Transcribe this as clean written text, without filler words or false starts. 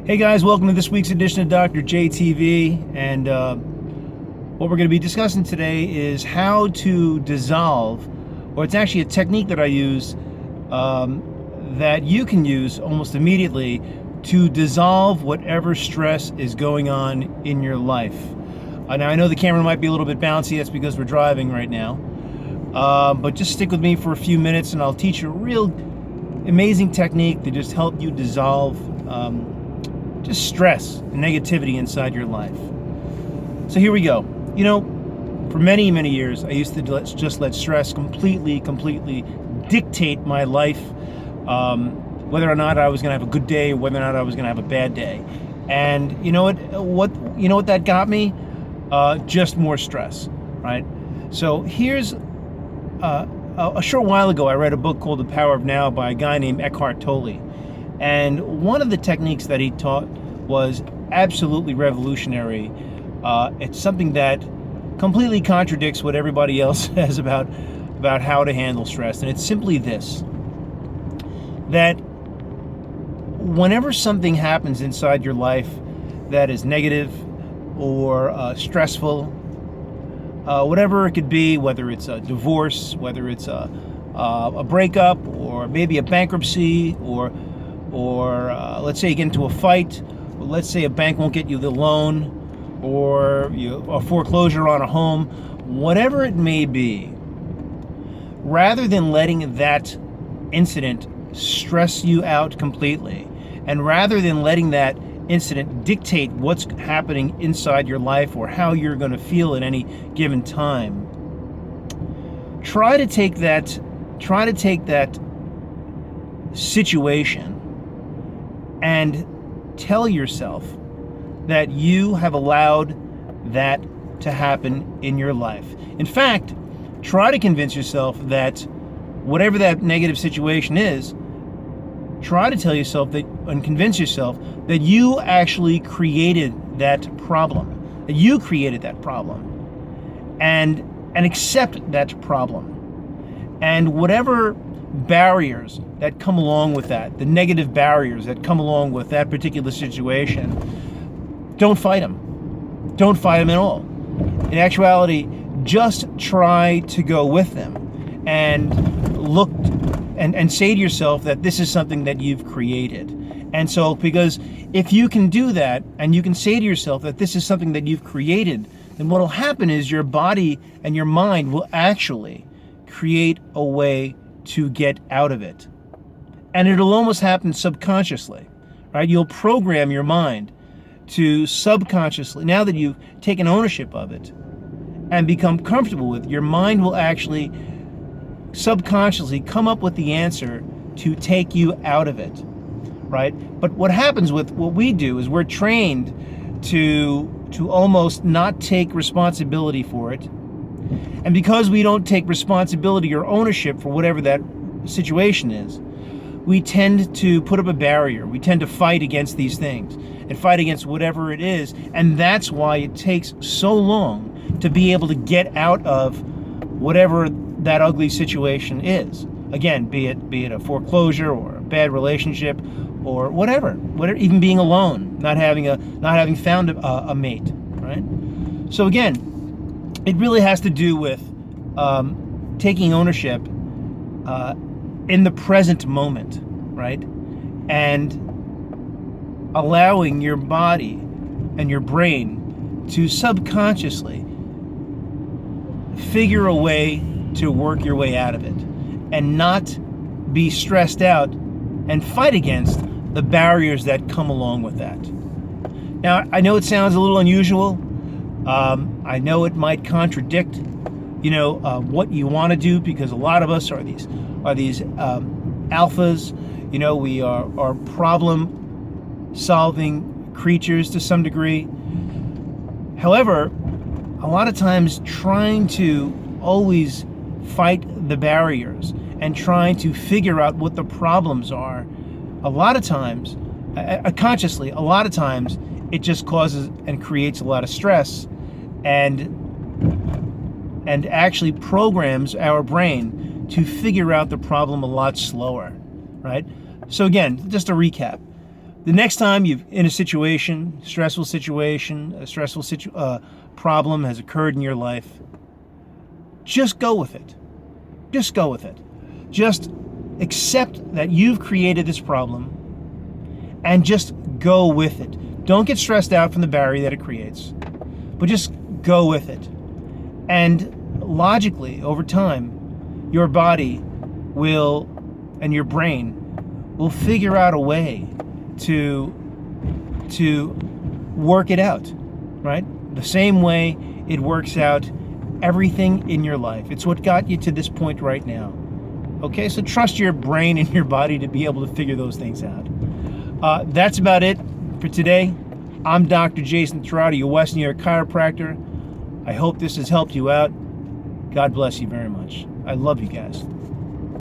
Hey guys, welcome to this week's edition of Dr. JTV, and what we're going to be discussing today is how to dissolve, or it's actually a technique that I use that you can use almost immediately to dissolve whatever stress is going on in your life. Now I know the camera might be a little bit bouncy, that's because we're driving right now, but just stick with me for a few minutes and I'll teach you a real amazing technique to just help you dissolve just stress and negativity inside your life. So here we go. You know, for many years, I used to just let stress completely dictate my life, whether or not I was going to have a good day, or whether or not I was going to have a bad day. And you know what that got me? Just more stress, right? So here's a short while ago, I read a book called The Power of Now by a guy named Eckhart Tolle. And one of the techniques that he taught was absolutely revolutionary. It's something that completely contradicts what everybody else says about how to handle stress. And it's simply this: that whenever something happens inside your life that is negative or stressful, whatever it could be, whether it's a divorce, whether it's a breakup, or maybe a bankruptcy, or let's say you get into a fight, or let's say a bank won't get you the loan, or a foreclosure on a home, whatever it may be, rather than letting that incident stress you out completely, and rather than letting that incident dictate what's happening inside your life or how you're going to feel at any given time, try to take that situation and tell yourself that you have allowed that to happen in your life. In fact, try to convince yourself that whatever that negative situation is, try to tell yourself that, and convince yourself that you actually created that problem, and accept that problem. And whatever barriers that come along with that, the negative barriers that come along with that particular situation, don't fight them. Don't fight them at all. In actuality, just try to go with them and look and say to yourself that this is something that you've created. And so, because if you can do that, and you can say to yourself that this is something that you've created, then what will happen is your body and your mind will actually create a way to get out of it. And it'll almost happen subconsciously, right? You'll program your mind to subconsciously, now that you've taken ownership of it and become comfortable with it, your mind will actually subconsciously come up with the answer to take you out of it, right? But what happens with what we do is we're trained to almost not take responsibility for it. And because we don't take responsibility or ownership for whatever that situation is, we tend to put up a barrier. We tend to fight against these things and fight against whatever it is. And that's why it takes so long to be able to get out of whatever that ugly situation is. Again, be it a foreclosure or a bad relationship or whatever, even being alone, not having found a mate, right? So again, it really has to do with taking ownership in the present moment, right? And allowing your body and your brain to subconsciously figure a way to work your way out of it and not be stressed out and fight against the barriers that come along with that. Now, I know it sounds a little unusual. I know it might contradict, what you want to do, because a lot of us are these alphas. We are problem-solving creatures to some degree. However, a lot of times trying to always fight the barriers and trying to figure out what the problems are, a lot of times, consciously, a lot of times, it just causes and creates a lot of stress and actually programs our brain to figure out the problem a lot slower, right? So again, just a recap. The next time you're in a situation, a stressful problem has occurred in your life, just go with it. Just go with it. Just accept that you've created this problem and just go with it. Don't get stressed out from the barrier that it creates, but just go with it. And logically, over time, your body will, and your brain will figure out a way to work it out, right? The same way it works out everything in your life. It's what got you to this point right now. Okay, so trust your brain and your body to be able to figure those things out. That's about it for today. I'm Dr. Jason Tirado, your West New York chiropractor. I hope this has helped you out. God bless you very much. I love you guys.